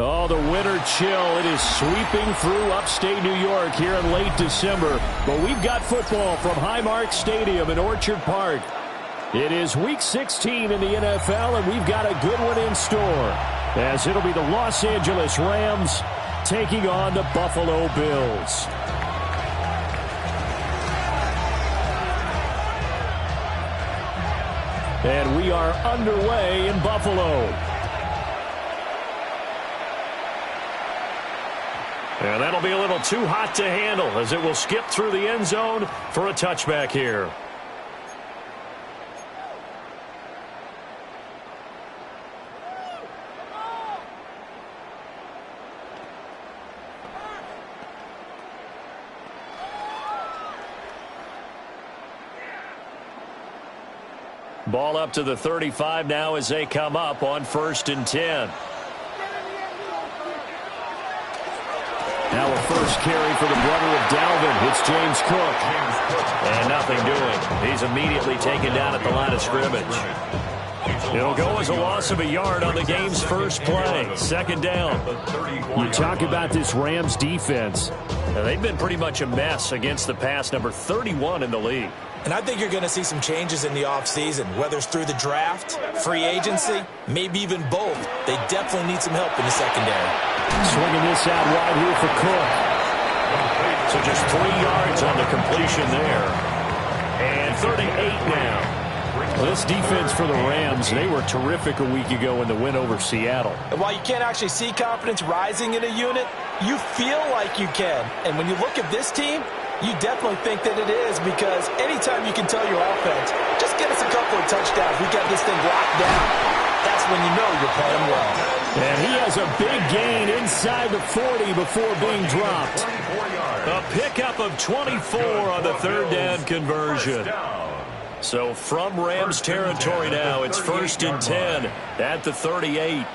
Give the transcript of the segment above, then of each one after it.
Oh, the winter chill. It is sweeping through upstate New York here in late December. But we've got football from Highmark Stadium in Orchard Park. It is Week 16 in the NFL, and we've got a good one in store, as it'll be the Los Angeles Rams taking on the Buffalo Bills. And we are underway in Buffalo. And that'll be a little too hot to handle as it will skip through the end zone for a touchback here. Ball up to the 35 now as they come up on 1st and 10. Now a first carry for the brother of Dalvin. It's James Cook. And nothing doing. He's immediately taken down at the line of scrimmage. It'll go as a loss of a yard on the game's first play. 2nd down. You talk about this Rams defense. Now, they've been pretty much a mess against the pass, number 31 in the league. And I think you're going to see some changes in the offseason, whether it's through the draft, free agency, maybe even both. They definitely need some help in the secondary. Swinging this out wide here for Cook. So just 3 yards on the completion there. And 38 now. This defense for the Rams, they were terrific a week ago in the win over Seattle. And while you can't actually see confidence rising in a unit, you feel like you can. And when you look at this team, you definitely think that it is, because anytime you can tell your offense, just get us a couple of touchdowns, we got this thing locked down, that's when you know you're playing well. And he has a big gain inside the 40 before being dropped. A pickup of 24 on the 3rd down conversion. So from Rams territory now, it's 1st and 10 at the 38.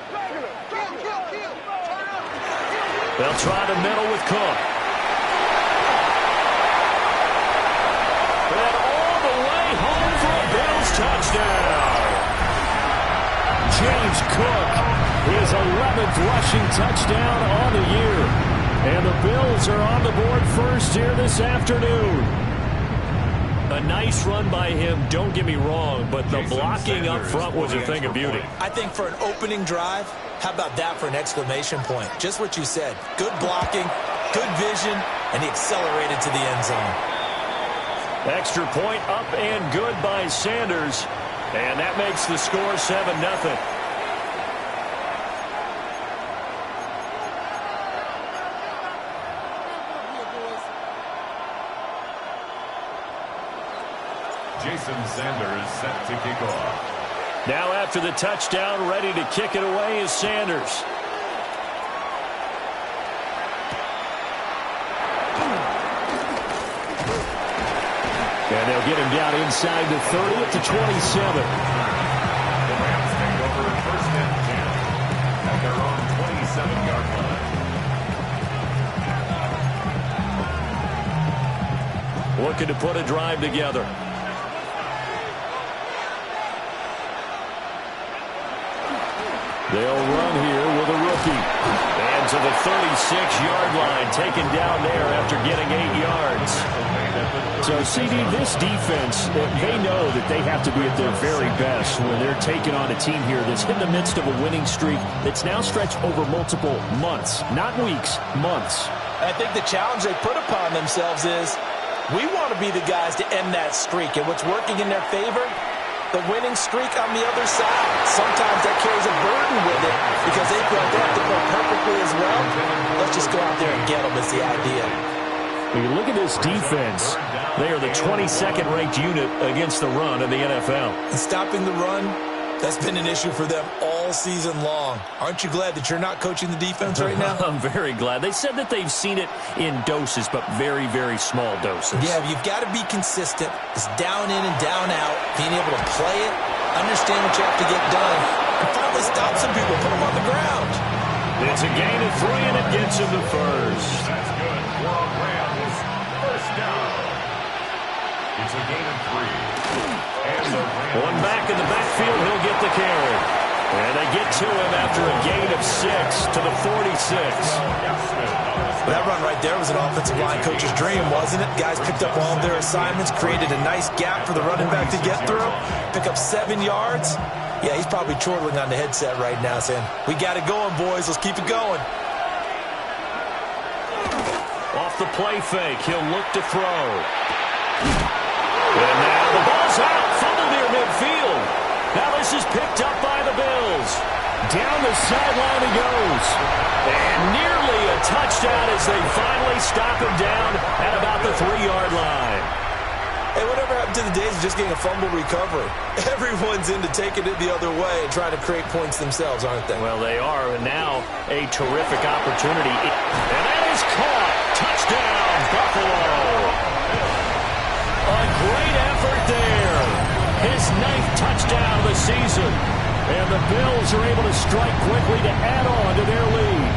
They'll try to middle with Cook. And all the way home for a Bills touchdown. James Cook, his 11th rushing touchdown on the year. And the Bills are on the board first here this afternoon. A nice run by him, don't get me wrong, but the blocking up front was a thing of beauty. I think for an opening drive, how about that for an exclamation point? Just what you said. Good blocking, good vision, and he accelerated to the end zone. Extra point up and good by Sanders, and that makes the score 7-0. Jason Sanders set to kick off. Now after the touchdown, ready to kick it away is Sanders. And they'll get him down inside the 30 at the 27. The Rams take over 1st and 10 at their own 27-yard line. Looking to put a drive together. They'll run here with a rookie. And to the 36-yard line, taken down there after getting 8 yards. So, CD, this defense, they know that they have to be at their very best when they're taking on a team here that's in the midst of a winning streak that's now stretched over multiple months, not weeks, months. I think the challenge they put upon themselves is, we want to be the guys to end that streak. And what's working in their favor? The winning streak on the other side. Sometimes that carries a burden with it because they feel they have to play perfectly as well. Let's just go out there and get them is the idea. When you look at this defense, they are the 22nd ranked unit against the run in the NFL. And stopping the run, that's been an issue for them all season long. Aren't you glad that you're not coaching the defense right now? I'm very glad. They said that they've seen it in doses, but very, very small doses. Yeah, you've got to be consistent. It's down in and down out, being able to play it, understand what you have to get done, and finally stop some people, put them on the ground. It's a gain of 3, and it gets him to first. That's good. For Rams, 1st down. It's a gain of 3. And the Rams. One back in the backfield, he'll get the carry. And they get to him after a gain of 6 to the 46. That run right there was an offensive line coach's dream, wasn't it? Guys picked up all of their assignments, created a nice gap for the running back to get through, pick up 7 yards. Yeah, he's probably chortling on the headset right now saying, we got it going, boys. Let's keep it going. Off the play fake, he'll look to throw. And now the ball's out, fumble near midfield. Now this is picked up by the Bills. Down the sideline he goes. And nearly a touchdown as they finally stop him down at about the 3-yard line. Hey, whatever happened to the days of just getting a fumble recovery? Everyone's into taking it the other way and trying to create points themselves, aren't they? Well, they are, and now a terrific opportunity. And that is caught. Touchdown, Buffalo. A great effort there. His 9th touchdown of the season. And the Bills are able to strike quickly to add on to their lead.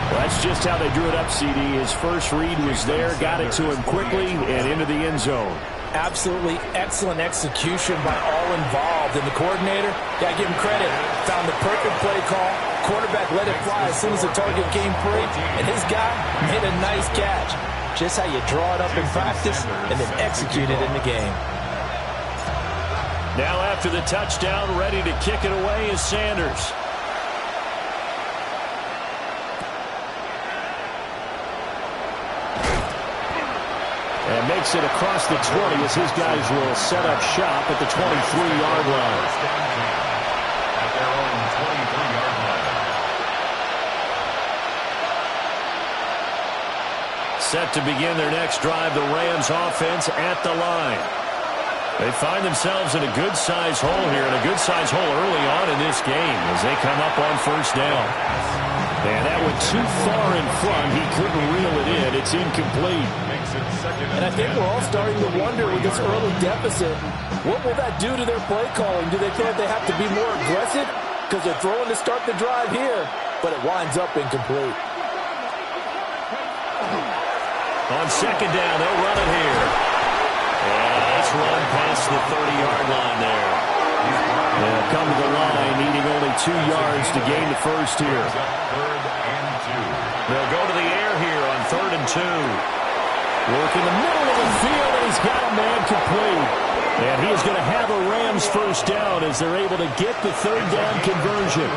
Well, that's just how they drew it up, CD. His first read was there, got it to him quickly, and into the end zone. Absolutely excellent execution by all involved. And the coordinator, gotta give him credit, found the perfect play call. Quarterback let it fly as soon as the target came free, and his guy made a nice catch. Just how you draw it up in practice and then execute it in the game. Now after the touchdown, ready to kick it away is Sanders. And makes it across the 20 as his guys will set up shop at the 23-yard line. At their own 23-yard line. Set to begin their next drive, the Rams offense at the line. They find themselves in a good-sized hole here, and a good-sized hole early on in this game as they come up on first down. And that went too far in front. He couldn't reel it in. It's incomplete. And I think we're all starting to wonder with this early deficit, what will that do to their play calling? Do they feel like they have to be more aggressive? Because they're throwing to start the drive here, but it winds up incomplete. On second down, they'll run it here. And nice run past the 30-yard line there. They'll come to the line, needing only 2 yards to gain the first here. They'll go to the air here on 3rd and 2. Work in the middle of the field, and he's got a man complete. And he is going to have a Rams first down as they're able to get the 3rd down conversion.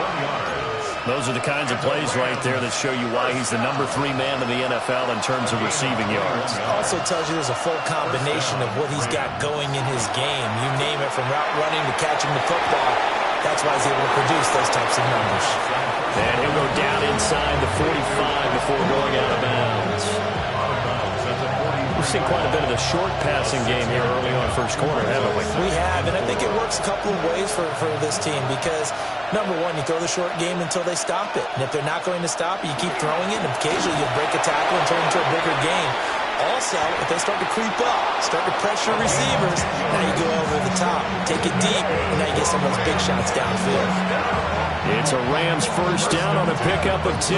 Those are the kinds of plays right there that show you why he's the number 3 man in the NFL in terms of receiving yards. Also tells you there's a full combination of what he's got going in his game. You name it, from route running to catching the football. That's why he's able to produce those types of numbers. And he'll go down inside the 45 before going out of bounds. We've seen quite a bit of the short passing game here early on first quarter, haven't we? We have, and I think it works a couple of ways for this team because, number one, you throw the short game until they stop it. And if they're not going to stop it, you keep throwing it, and occasionally you break a tackle and turn it into a bigger game. Also, if they start to creep up, start to pressure receivers, now you go over the top, take it deep, and now you get some of those big shots downfield. It's a Rams first down on a pickup of 10.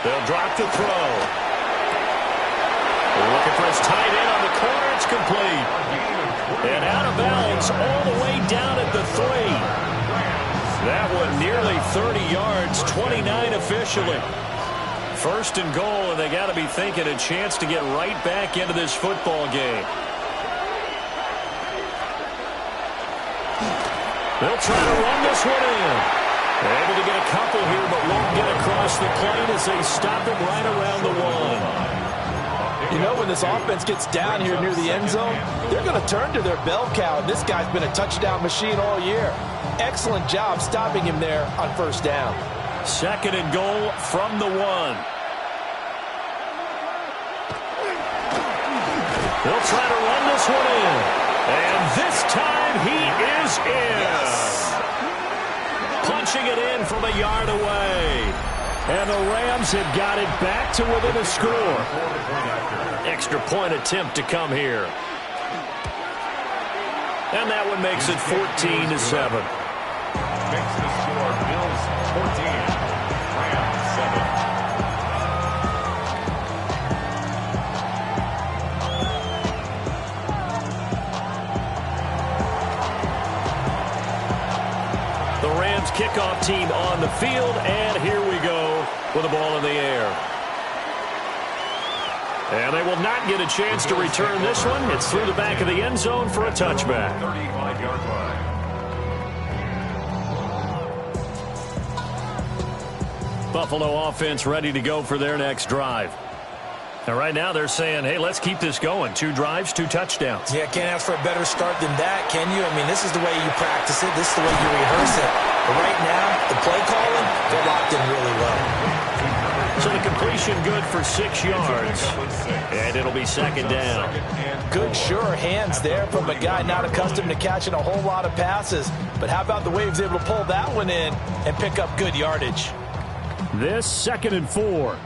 They'll drop the throw. They're looking for his tight end on the corner. It's complete. And out of bounds all the way down at the 3. That one nearly 30 yards, 29 officially. First and goal, and they got to be thinking a chance to get right back into this football game. They'll try to run this one in. They're able to get a couple here, but won't get across the plane as they stop him right around the 1. You know, when this offense gets down here near the end zone, they're going to turn to their bell cow. This guy's been a touchdown machine all year. Excellent job stopping him there on first down. Second and goal from the 1. They'll try to run this one in. And this time he is in. Yes. Punching it in from a yard away. And the Rams have got it back to within a score. Extra point attempt to come here. And that one makes it 14-7. That's the score. Bills 14, Rams 7. The Rams kickoff team on the field, and here we go with the ball in the air. And they will not get a chance to return this one. It's through the back of the end zone for a touchback. 35-yard line. Buffalo offense ready to go for their next drive. And right now they're saying, hey, let's keep this going. 2 drives, 2 touchdowns. Yeah, can't ask for a better start than that, can you? I mean, this is the way you practice it. This is the way you rehearse it. But right now, the play calling, they're locked in really well. So the completion good for 6 yards. And it'll be second down. Good, sure hands there from a guy not accustomed to catching a whole lot of passes. But how about the way he was able to pull that one in and pick up good yardage? This 2nd and 4.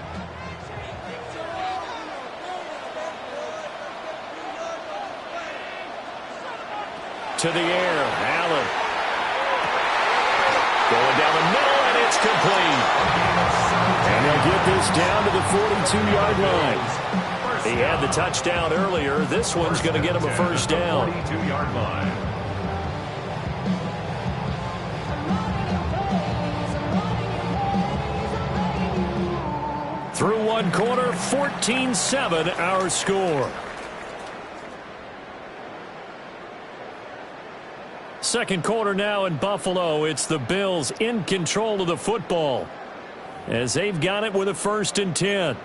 To the air, Allen. Going down the middle, and it's complete. And they'll get this down to the 42-yard line. He had the touchdown earlier. This one's going to get him a first down. 42-yard line. Through one quarter, 14-7 our score. Second quarter now in Buffalo. It's the Bills in control of the football as they've got it with a 1st and 10.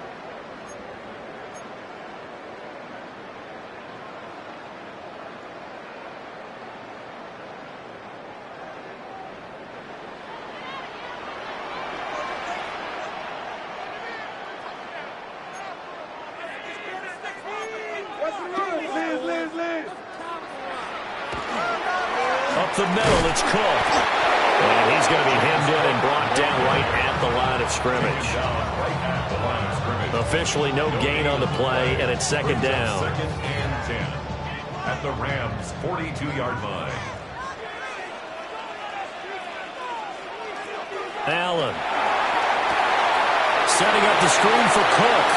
Up the middle, it's Cook. And he's going to be hemmed in and brought down right at the line of scrimmage. Officially no gain on the play, and it's second down. 2nd and 10 at the Rams' 42-yard line. Allen. Setting up the screen for Cook.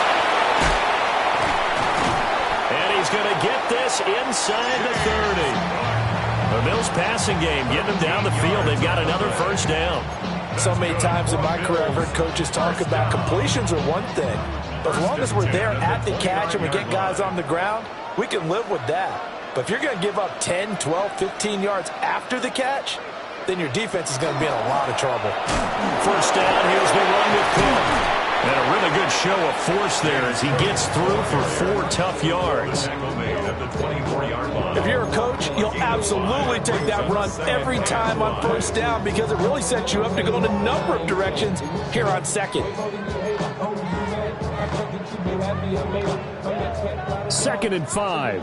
And he's going to get this inside the 30. The Bills passing game, getting them down the field. They've got another first down. So many times in my career I've heard coaches talk about completions are one thing. But as long as we're there at the catch and we get guys on the ground, we can live with that. But if you're going to give up 10, 12, 15 yards after the catch, then your defense is going to be in a lot of trouble. First down, here's the run with Cook. And a really good show of force there as he gets through for 4 tough yards. If you're a coach, you'll absolutely take that run every time on first down because it really sets you up to go in a number of directions here on second. 2nd and 5.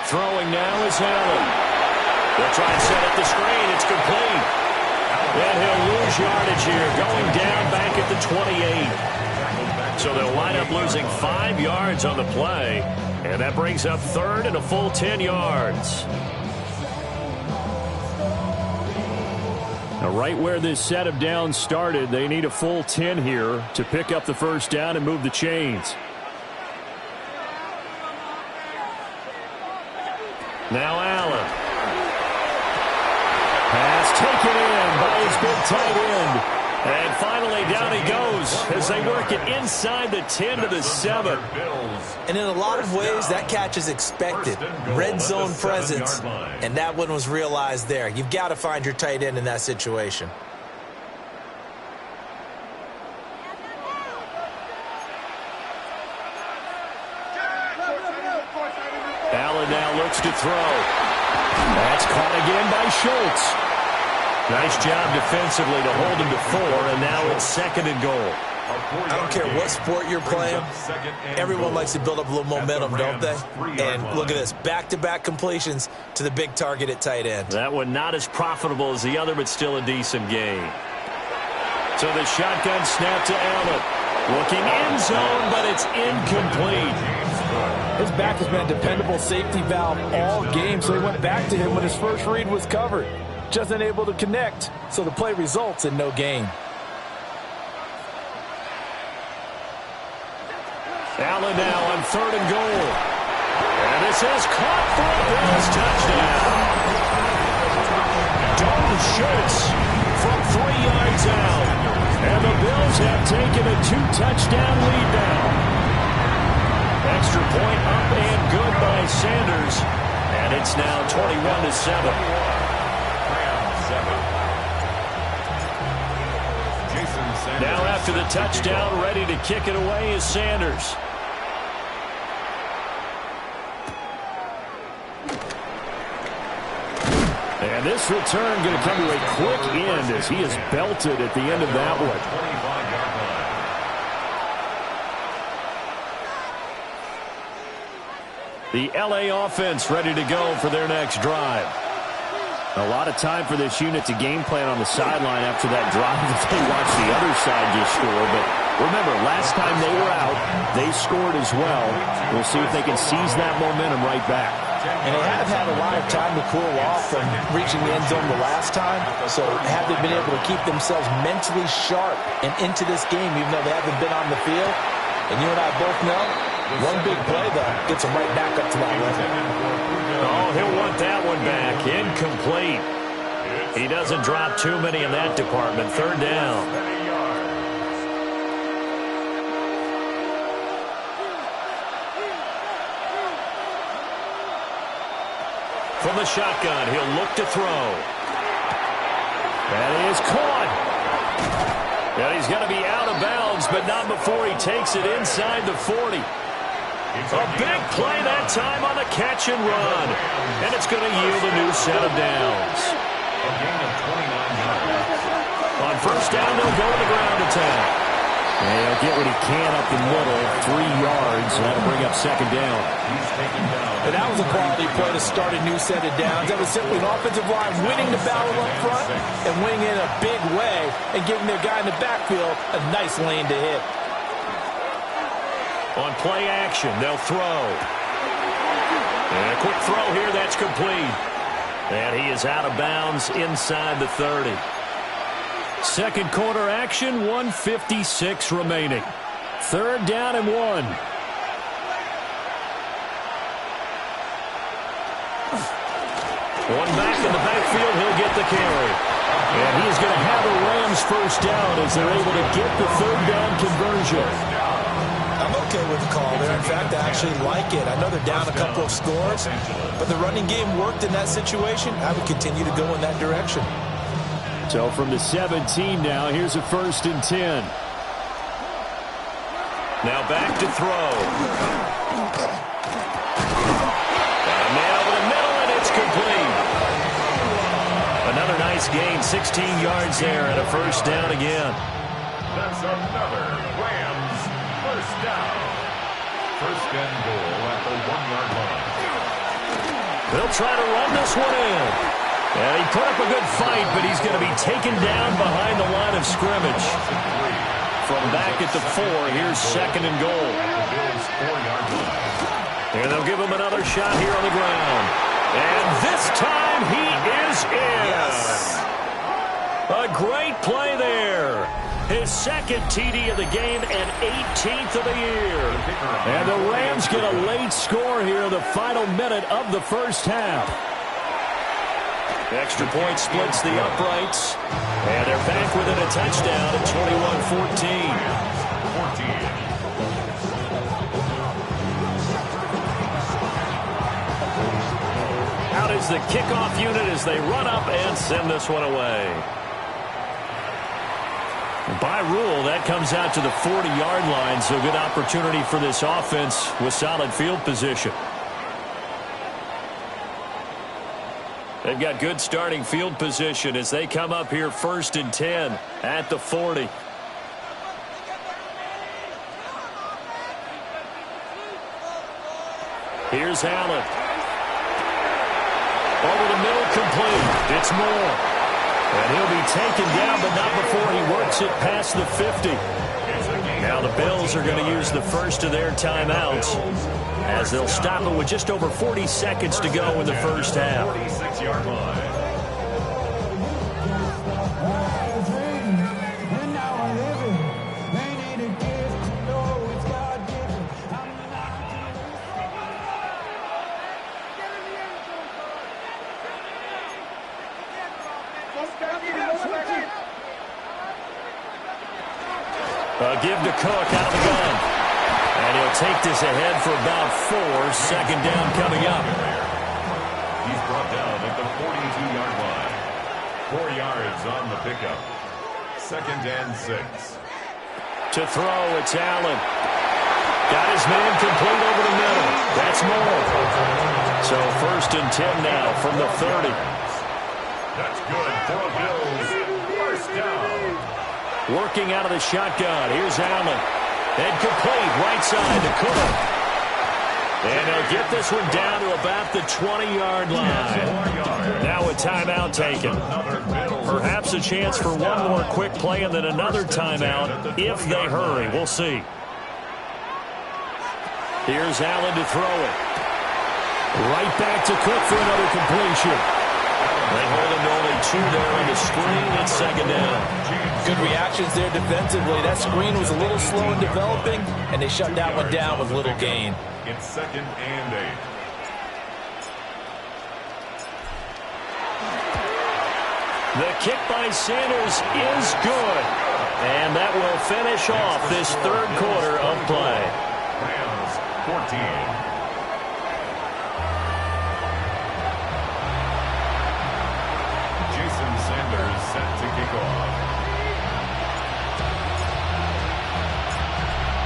Throwing now is Allen. They'll try and set up the screen. It's complete. And he'll lose yardage here, going down back at the 28. So they'll wind up losing 5 yards on the play. And that brings up 3rd and a full 10 yards. Now, right where this set of downs started, they need a full 10 here to pick up the first down and move the chains. Now Allen. Pass taken in by his big tight end. And finally down he goes as they work it inside the 10 to the 7. And in a lot of ways, that catch is expected. Red zone presence. And that one was realized there. You've got to find your tight end in that situation. Allen now looks to throw. That's caught again by Schultz. Nice job defensively to hold him to 4, and now it's 2nd and goal. I don't care what sport you're playing. Everyone likes to build up a little momentum, don't they? And look at this, back-to-back completions to the big target at tight end. That one not as profitable as the other, but still a decent game. So the shotgun snap to Allen. Looking end zone, but it's incomplete. His back has been a dependable safety valve all game, so he went back to him when his first read was covered. Just unable to connect, so the play results in no gain. Allen now on 3rd and goal. And this is caught for a Bills touchdown. Dalton Schultz from 3 yards out. And the Bills have taken a 2-touchdown lead now. Extra point up and good by Sanders. And it's now 21-7. Now after the touchdown, ready to kick it away is Sanders. And this return going to come to a quick end as he is belted at the end of that one. The LA offense ready to go for their next drive. A lot of time for this unit to game plan on the sideline after that drive that they watched the other side just score. But remember, last time they were out, they scored as well. We'll see if they can seize that momentum right back. And they have had a lot of time to cool off from reaching the end zone the last time. So have they been able to keep themselves mentally sharp and into this game, even though they haven't been on the field? And you and I both know, one big play, though, gets them right back up to that level. Oh, he'll want that one back. Incomplete. He doesn't drop too many in that department. 3rd down. From the shotgun, he'll look to throw. That is caught. And he's going to be out of bounds, but not before he takes it inside the 40. A big play that time on the catch and run. And it's going to yield a new set of downs. On 1st down, they'll go to the ground attack. And he'll get what he can up the middle, 3 yards, and that'll bring up 2nd down. And that was a quality play to start a new set of downs. That was simply an offensive line winning the battle up front and winning in a big way and giving their guy in the backfield a nice lane to hit. On play action, they'll throw. And a quick throw here, that's complete. And he is out of bounds inside the 30. 2nd quarter action, 1:56 remaining. 3rd down and 1. One back in the backfield, he'll get the carry. And he's going to have the Rams 1st down as they're able to get the 3rd down conversion. I'm okay with the call there. In fact, I actually like it. I know they're down a couple of scores, but the running game worked in that situation. I would continue to go in that direction. So from the 17 now, here's a 1st and 10. Now back to throw. And man over the middle, and it's complete. Another nice gain, 16 yards there, and a 1st down again. That's another Rams 1st down. 1st and goal at the 1-yard line. They'll try to run this one in. And he put up a good fight, but he's going to be taken down behind the line of scrimmage. From back at the 4, here's 2nd and goal. And they'll give him another shot here on the ground. And this time he is in. Yes. A great play there. His 2nd TD of the game and 18th of the year. And the Rams get a late score here in the final minute of the 1st half. Extra point splits the uprights. And they're back within a touchdown at 21-14. Out is the kickoff unit as they run up and send this one away. By rule, that comes out to the 40-yard line, so good opportunity for this offense with solid field position. They've got good starting field position as they come up here 1st and 10 at the 40. Here's Allen. Over the middle, complete. It's Moore. And he'll be taken down, but not before he works it past the 50. Now Now the Bills are going to use the first of their timeouts as they'll stop it with just over 40 seconds to go in the first half. 46-yard line. Give to Cook out of the gun. And he'll take this ahead for about 4. Second down coming up. He's brought down at the 42-yard line. 4 yards on the pickup. 2nd and 6. To throw, it's Allen. Got his man complete over the middle. That's more. So 1st and 10 now from the 30. That's good for the Bills. 1st down. Working out of the shotgun. Here's Allen. And complete right side to Cook. And they'll get this one down to about the 20-yard line. Now a timeout taken. Perhaps a chance for one more quick play and then another timeout if they hurry. We'll see. Here's Allen to throw it. Right back to Cook for another completion. They hold him to only 2 there on the screen. It's 2nd down. Good reactions there defensively. That screen was a little slow in developing, and they shut that one down with little gain. It's 2nd and 8. The kick by Sanders is good. And that will finish off this 3rd quarter of play. Rams 14. Sanders set to kick off.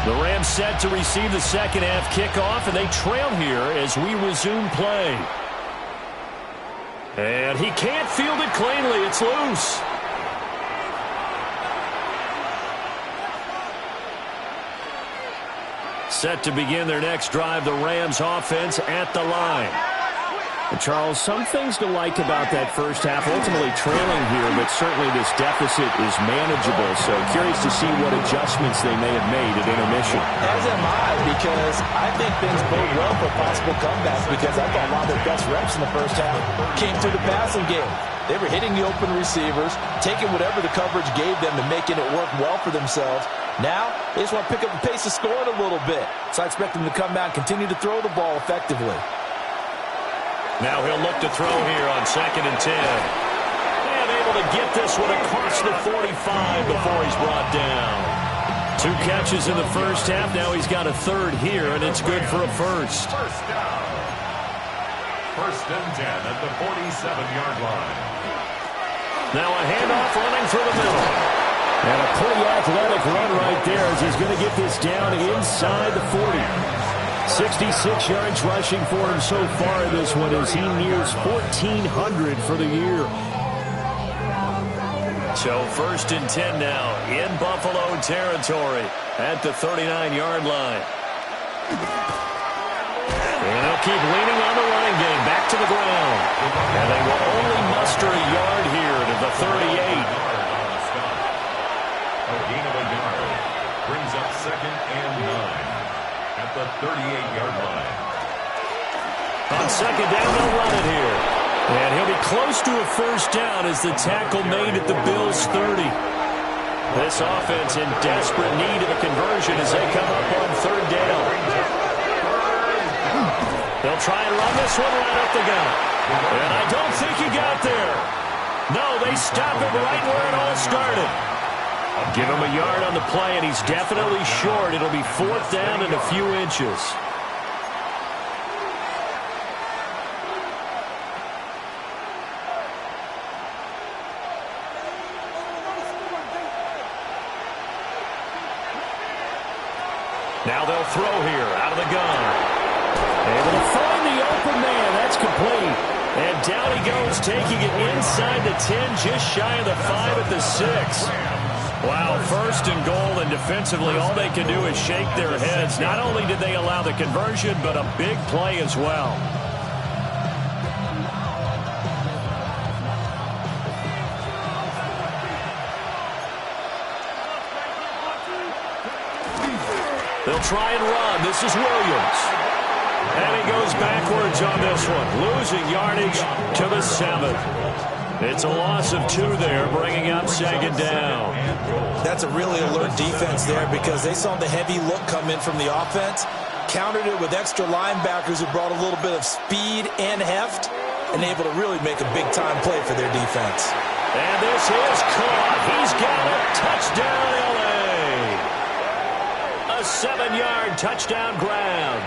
The Rams set to receive the second half kickoff, and they trail here as we resume play. And he can't field it cleanly. It's loose. Set to begin their next drive, the Rams offense at the line. Charles, some things to like about that first half, ultimately trailing here, but certainly this deficit is manageable. So curious to see what adjustments they may have made at intermission. As am I, because I think things bode well for possible comebacks, because I thought one of their best reps in the first half came through the passing game. They were hitting the open receivers, taking whatever the coverage gave them and making it work well for themselves. Now, they just want to pick up the pace of scoring a little bit. So I expect them to come out and continue to throw the ball effectively. Now he'll look to throw here on 2nd and 10. And able to get this one across the 45 before he's brought down. 2 catches in the first half. Now he's got a 3rd here, and it's good for a 1st. 1st down. 1st and 10 at the 47-yard line. Now a handoff running through the middle. And a pretty athletic run right there as he's going to get this down inside the 40. 66 yards rushing for him so far in this one as he nears 1,400 for the year. So 1st and 10 now in Buffalo territory at the 39-yard line. And they'll keep leaning on the running game back to the ground. And they will only muster a yard here to the 38. A gain of a yard brings up 2nd and 9. At the 38-yard line. On 2nd down, they'll run it here. And he'll be close to a 1st down as the tackle made at the Bills' 30. This offense in desperate need of a conversion as they come up on 3rd down. They'll try and run this one right up the gut. And I don't think he got there. No, they stop him right where it all started. Give him a yard on the play, and he's definitely short. It'll be 4th down and a few inches. Now they'll throw here out of the gun. Able to find the open man. That's complete. And down he goes, taking it inside the 10, just shy of the 5 at the 6. Wow, 1st and goal, and defensively all they can do is shake their heads. Not only did they allow the conversion, but a big play as well. They'll try and run. This is Williams. And he goes backwards on this one, losing yardage to the 7. It's a loss of 2 there, bringing up 2nd down. That's a really alert defense there because they saw the heavy look come in from the offense, countered it with extra linebackers who brought a little bit of speed and heft, and able to really make a big-time play for their defense. And this is caught. He's got it. Touchdown, L.A. A 7-yard touchdown grab.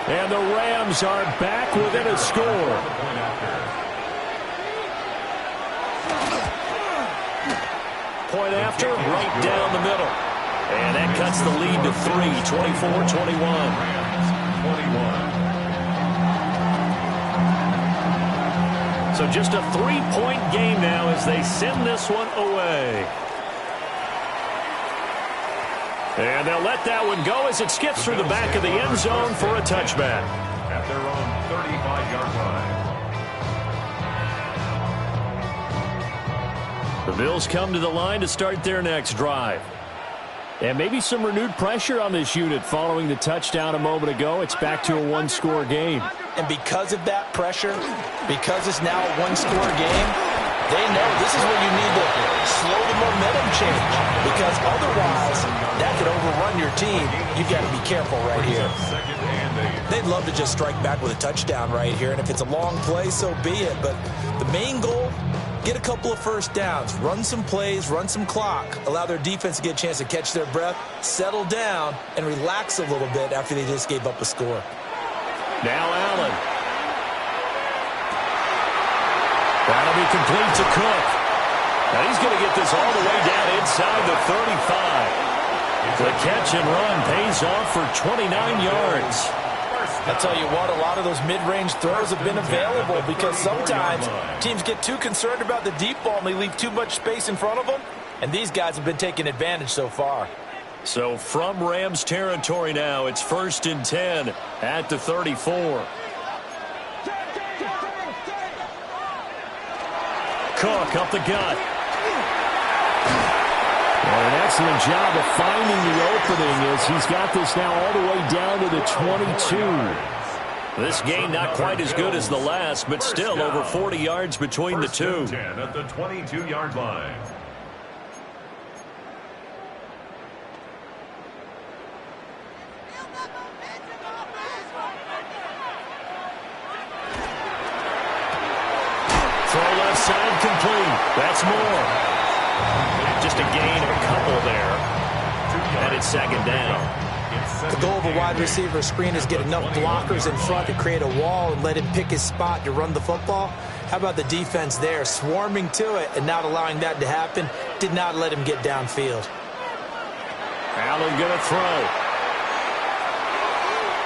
And the Rams are back within a score. Point after, right down the middle. And that cuts the lead to 3, 24-21. So just a 3-point game now as they send this one away. And they'll let that one go as it skips through the back of the end zone for a touchback. At their own 35-yard line. The Bills come to the line to start their next drive. And maybe some renewed pressure on this unit following the touchdown a moment ago. It's back to a 1-score game. And because of that pressure, because it's now a 1-score game, they know this is where you need to slow the momentum change, because otherwise that could overrun your team. You've got to be careful right here. They'd love to just strike back with a touchdown right here, and if it's a long play, so be it. But the main goal, get a couple of first downs, run some plays, run some clock, allow their defense to get a chance to catch their breath, settle down, and relax a little bit after they just gave up a score. Now Allen. That'll be complete to Cook. Now he's going to get this all the way down inside the 35. The catch and run pays off for 29 yards. I'll tell you what, a lot of those mid-range throws have been available because sometimes teams get too concerned about the deep ball and they leave too much space in front of them, and these guys have been taking advantage so far. So from Rams territory now, it's 1st and 10 at the 34. Cook up the gut. And an excellent job of finding the opening as he's got this now all the way down to the 22. This game not quite as good as the last, but still over 40 yards between the two. 10 at the 22-yard line. Throw left side complete. That's more. Just a gain of a couple there. And it's 2nd down. The goal of a wide receiver screen is get enough blockers in front to create a wall and let him pick his spot to run the football. How about the defense there, swarming to it and not allowing that to happen? Did not let him get downfield. Allen going to throw.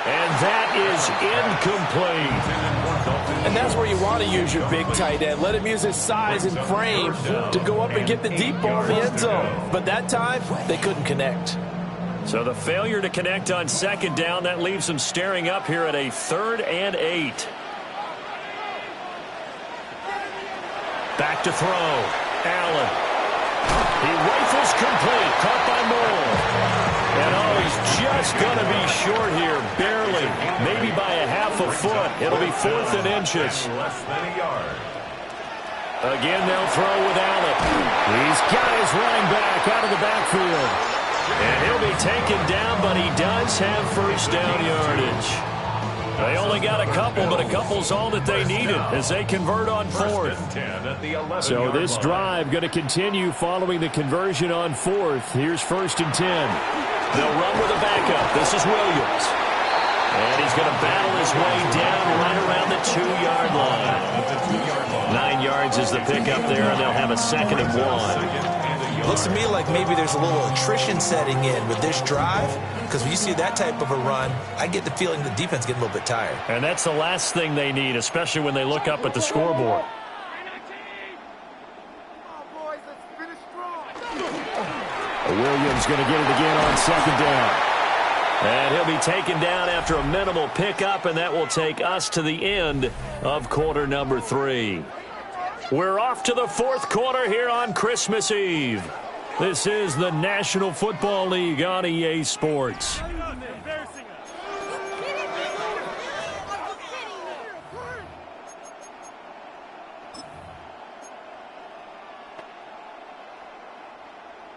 And that is incomplete. And that's where you want to use your big tight end. Let him use his size and frame to go up and get the deep ball in the end zone. But that time, they couldn't connect. So the failure to connect on 2nd down, that leaves them staring up here at a 3rd and 8. Back to throw. Allen. He rifles complete. Caught by Moore. And he's just going to be short here, barely, maybe by a half a foot. It'll be 4th and inches. Less than a yard. Again, they'll throw with Allen. He's got his running back out of the backfield. And he'll be taken down, but he does have 1st down yardage. They only got a couple, but a couple's all that they needed as they convert on 4th. So this drive going to continue following the conversion on 4th. Here's 1st and 10. They'll run with a backup. This is Williams. And he's going to battle his way down right around the 2-yard line. 9 yards is the pickup there, and they'll have a 2nd and 1. Looks to me like maybe there's a little attrition setting in with this drive, because when you see that type of a run, I get the feeling the defense getting a little bit tired. And that's the last thing they need, especially when they look up at the scoreboard. Williams going to get it again on 2nd down. And he'll be taken down after a minimal pickup, and that will take us to the end of quarter number 3. We're off to the 4th quarter here on Christmas Eve. This is the National Football League on EA Sports.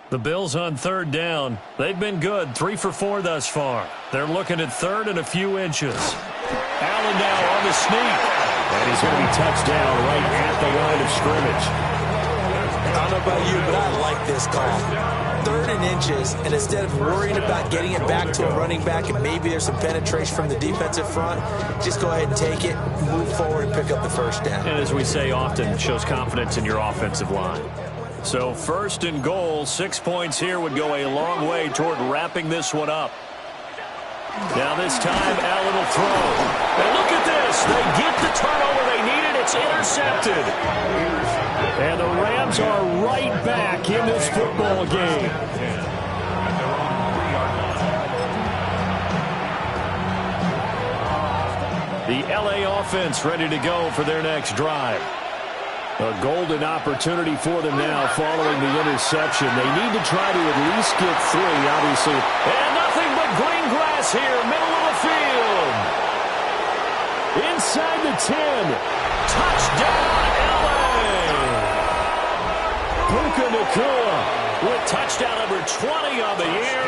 The Bills on third down. They've been good, 3 for 4 thus far. They're looking at third and a few inches. Allen now on the sneak. And he's going to be touched down right at the line of scrimmage. I don't know about you, but I like this call. Third and inches, and instead of worrying about getting it back to a running back and maybe there's some penetration from the defensive front, just go ahead and take it, move forward, and pick up the first down. And as we say often, it shows confidence in your offensive line. So first and goal, 6 points here would go a long way toward wrapping this one up. Now this time, Allen will throw. And look at this. They get the turnover they needed. It's intercepted. And the Rams are right back in this football game. The LA offense ready to go for their next drive. A golden opportunity for them now following the interception. They need to try to at least get 3, obviously. And nothing but green grass here, middle of the field. Inside the 10. Touchdown, LA! Puka Nacua with touchdown number 20 on the year.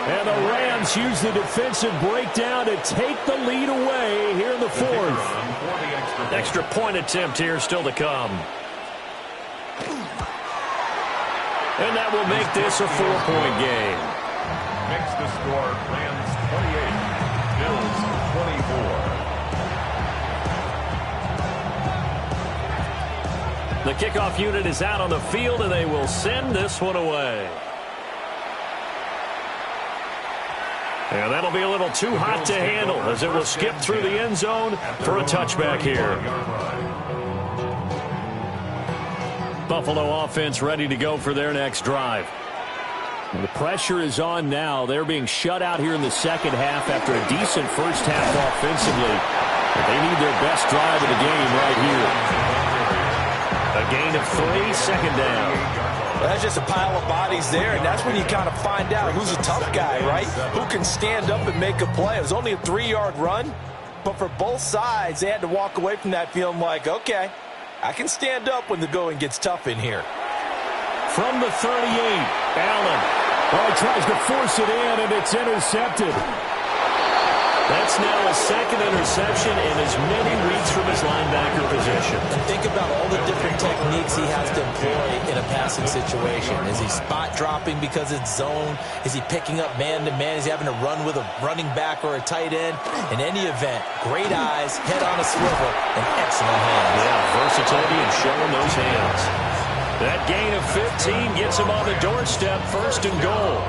And the Rams use the defensive breakdown to take the lead away here in the 4th. Extra point attempt here still to come. And that will make this a 4-point game. Makes the score Rams 28, Bills 24. The kickoff unit is out on the field, and they will send this one away. And that'll be a little too hot to handle as it will skip through the end zone for a touchback here. Buffalo offense ready to go for their next drive. And the pressure is on now. They're being shut out here in the second half after a decent first half offensively. But they need their best drive of the game right here. A gain of 3, second down. That's just a pile of bodies there, and that's when you kind of find out who's a tough guy, right? Who can stand up and make a play. It was only a 3-yard run, but for both sides, they had to walk away from that feeling like, okay, I can stand up when the going gets tough in here. From the 38, Allen. Oh, he tries to force it in, and it's intercepted. That's now a second interception and as many reads from his linebacker position. And think about all the different techniques he has to employ in a passing situation. Is he spot dropping because it's zone? Is he picking up man-to-man? Is he having to run with a running back or a tight end? In any event, great eyes, head on a swivel, and excellent hands. Yeah, versatility and showing those hands. That gain of 15 gets him on the doorstep, first and goal.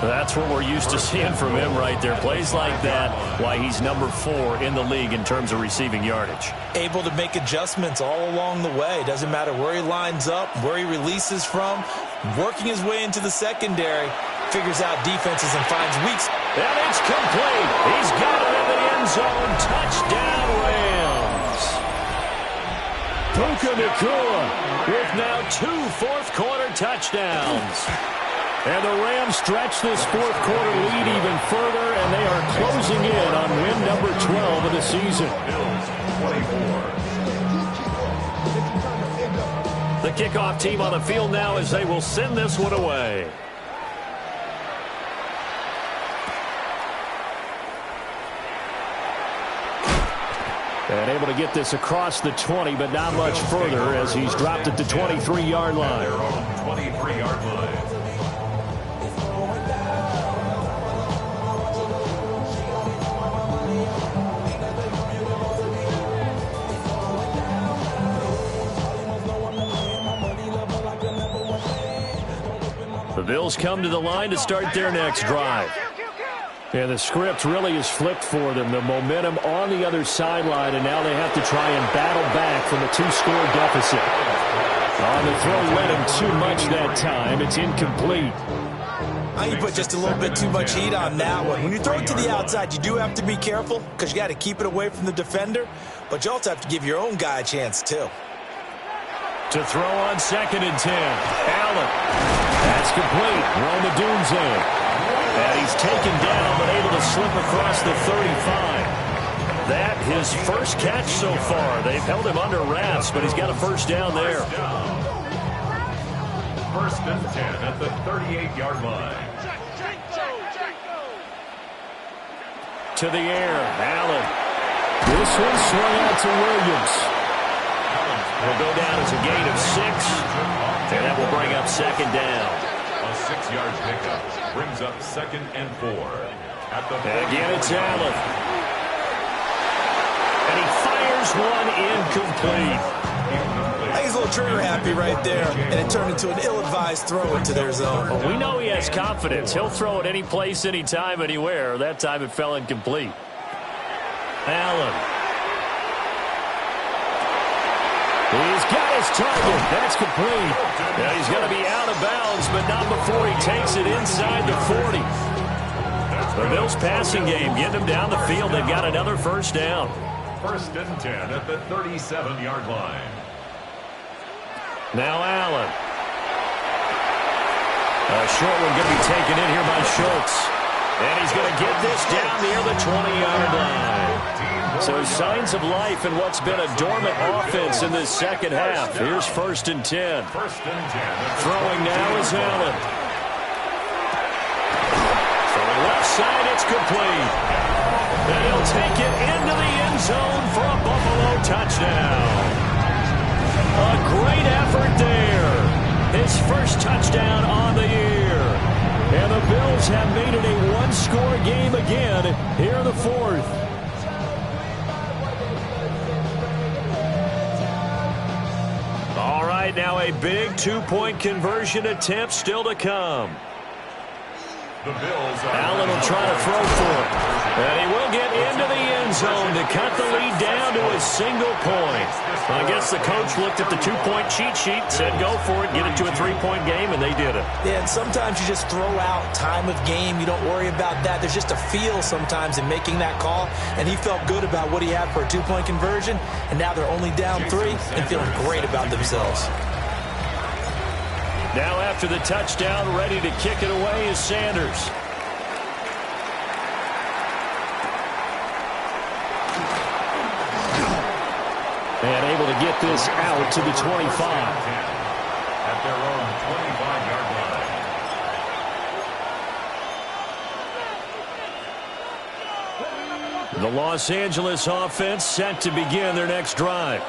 That's what we're used to seeing from him right there. Plays like that, why he's number 4 in the league in terms of receiving yardage. Able to make adjustments all along the way. Doesn't matter where he lines up, where he releases from. Working his way into the secondary, figures out defenses and finds weaks. And it's complete. He's got it in the end zone. Touchdown, Rams. Puka Nacua with now 2 fourth-quarter touchdowns. And the Rams stretch this fourth-quarter lead even further, and they are closing in on win number 12 of the season. The kickoff team on the field now as they will send this one away. And able to get this across the 20, but not much further as he's dropped at the 23-yard line. 23-yard line. The Bills come to the line to start their next drive. And the script really is flipped for them. The momentum on the other sideline, and now they have to try and battle back from a 2-score deficit. On the throw led him too much that time. It's incomplete. You put just a little bit too much heat on that one. When you throw it to the outside, you do have to be careful because you got to keep it away from the defender, but you also have to give your own guy a chance too. To throw on 2nd and 10. Allen. That's complete. Roma Dunze. And he's taken down, but able to slip across the 35. That his first catch so far. They've held him under wraps, but he's got a first down there. First and 10 at the 38-yard line. To the air, Allen. This one swung out to Williams. Will go down as a gain of 6, and that will bring up second down. A 6-yard pickup brings up 2nd and 4. At the Again, it's Allen. And he fires one incomplete. I think he's a little trigger happy right there, and it turned into an ill-advised throw into their zone. Well, we know he has confidence. He'll throw it any place, anytime, anywhere. That time it fell incomplete. Allen. He's got his target. That's complete. Now he's going to be out of bounds, but not before he takes it inside the 40. The Bills passing game getting them down the field. They've got another first down. First and 10 at the 37-yard line. Now Allen. A short one going to be taken in here by Schultz. And he's going to get this down near the 20-yard line. So signs of life in what's been a dormant offense in this second half. Here's first and 10. First and 10. Throwing now is Allen. From the left side, it's complete. And he'll take it into the end zone for a Buffalo touchdown. A great effort there. His first touchdown on the year. And the Bills have made it a one-score game again here in the fourth. All right, now a big two-point conversion attempt still to come. The Bills Allen will try to throw for it. And he will get into the end zone to cut the lead down to a single point. I guess the coach looked at the two-point cheat sheet, said go for it, get it to a three-point game, and they did it. Yeah, and sometimes you just throw out time of game. You don't worry about that. There's just a feel sometimes in making that call, and he felt good about what he had for a two-point conversion, and now they're only down 3 and feeling great about themselves. Now after the touchdown, ready to kick it away is Sanders. And able to get this out to the 25. At their own 25-yard line. The Los Angeles offense set to begin their next drive.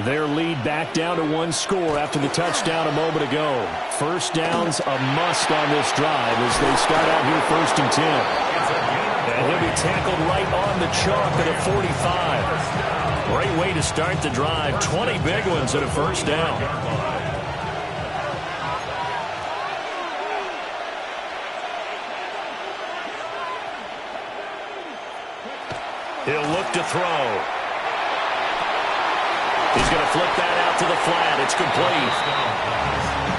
Their lead back down to 1 score after the touchdown a moment ago. First down's a must on this drive as they start out here first and 10. And he'll be tackled right on the chalk at a 45. Great way to start the drive. 20 big ones at a first down. He'll look to throw. He's going to flip that out to the flat. It's complete.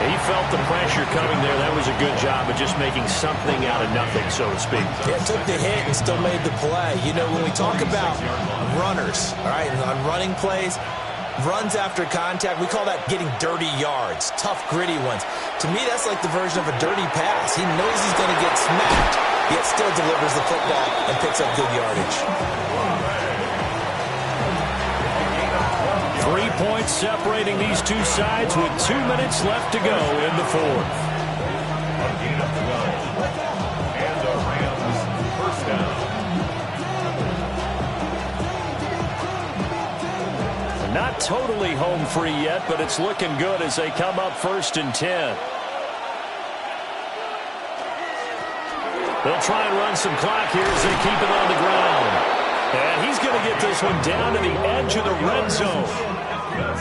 He felt the pressure coming there. That was a good job of just making something out of nothing, so to speak. Yeah, took the hit and still made the play. You know, when we talk about runners, all right, on running plays, runs after contact, we call that getting dirty yards, tough, gritty ones. To me, that's like the version of a dirty pass. He knows he's going to get smacked, yet still delivers the football and picks up good yardage. 3 points separating these two sides with 2 minutes left to go in the fourth. A gain of 12. And the Rams first down. Not totally home free yet, but it's looking good as they come up first and 10. They'll try and run some clock here as they keep it on the ground. And he's going to get this one down to the edge of the red zone.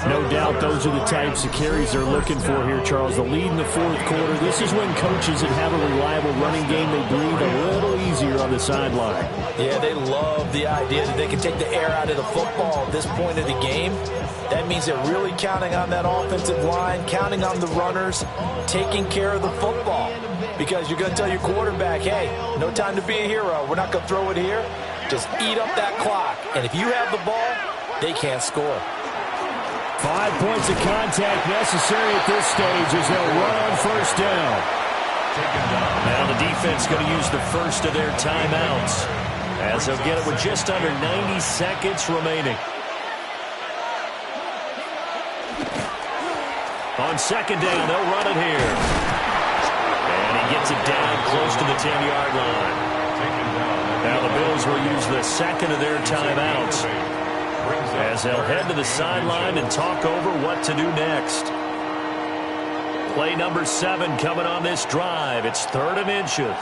No doubt those are the types of carries they're looking for here, Charles. The lead in the fourth quarter. This is when coaches that have a reliable running game, they breathe a little easier on the sideline. Yeah, they love the idea that they can take the air out of the football at this point of the game. That means they're really counting on that offensive line, counting on the runners, taking care of the football. Because you're going to tell your quarterback, hey, no time to be a hero. We're not going to throw it here. Just eat up that clock. And if you have the ball, they can't score. 5 points of contact necessary at this stage as they'll run on first down. Now the defense going to use the first of their timeouts as they'll get it with just under 90 seconds remaining. On second down, they'll run it here. And he gets it down close to the 10-yard line. Now the Bills will use the second of their timeouts as they'll head to the sideline and talk over what to do next. Play number 7 coming on this drive. It's 3rd and inches.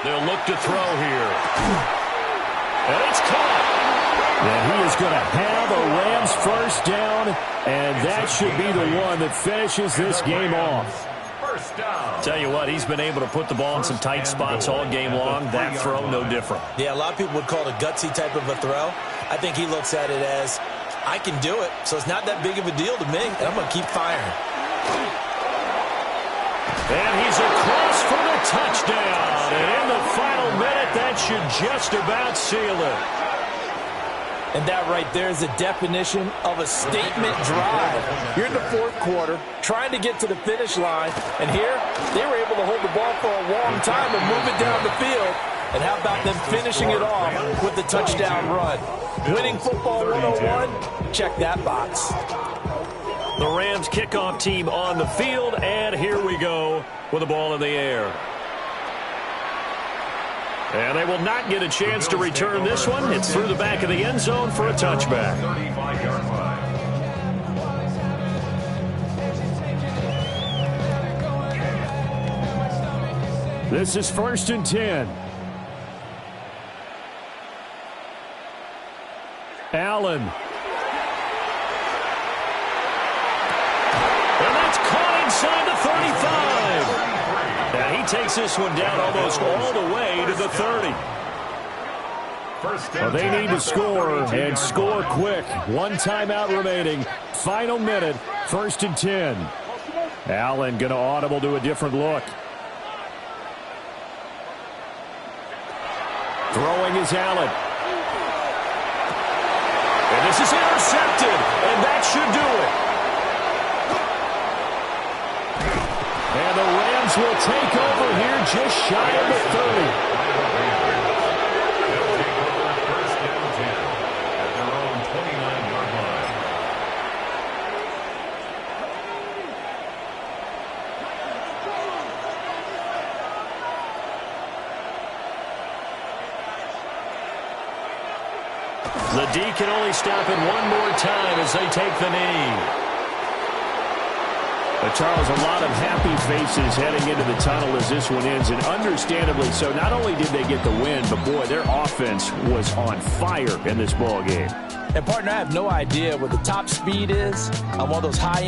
They'll look to throw here. And it's caught. And he is going to have a Rams first down, and that should be the one that finishes this game off. Tell you what, he's been able to put the ball in some tight spots all game long. That throw, no different. Yeah, a lot of people would call it a gutsy type of a throw. I think he looks at it as, I can do it, so it's not that big of a deal to me, and I'm going to keep firing. And he's across for the touchdown. And in the final minute, that should just about seal it. And that right there is the definition of a statement drive. You're in the 4th quarter, trying to get to the finish line, and here they were able to hold the ball for a long time and move it down the field. And how about them finishing it off with the touchdown run? Winning football 101, check that box. The Rams kickoff team on the field, and here we go with the ball in the air. And they will not get a chance to return this one. It's through the back of the end zone for a touchback. This is 1st and 10. Allen. And that's caught inside the 35. Now he takes this one down almost all the way to the 30. Well, they need to score and score quick. 1 timeout remaining. Final minute, 1st and 10. Allen going to audible to a different look. Throwing is Allen. And this is intercepted, and that should do it. And the Rams will take over here just shy of the 30. They'll take over first down 10 at their own 29-yard line. The D can only stop it one more time as they take the knee. But Charles, a lot of happy faces heading into the tunnel as this one ends, and understandably so. Not only did they get the win, but boy, their offense was on fire in this ball game. And partner, I have no idea what the top speed is on one of those high-end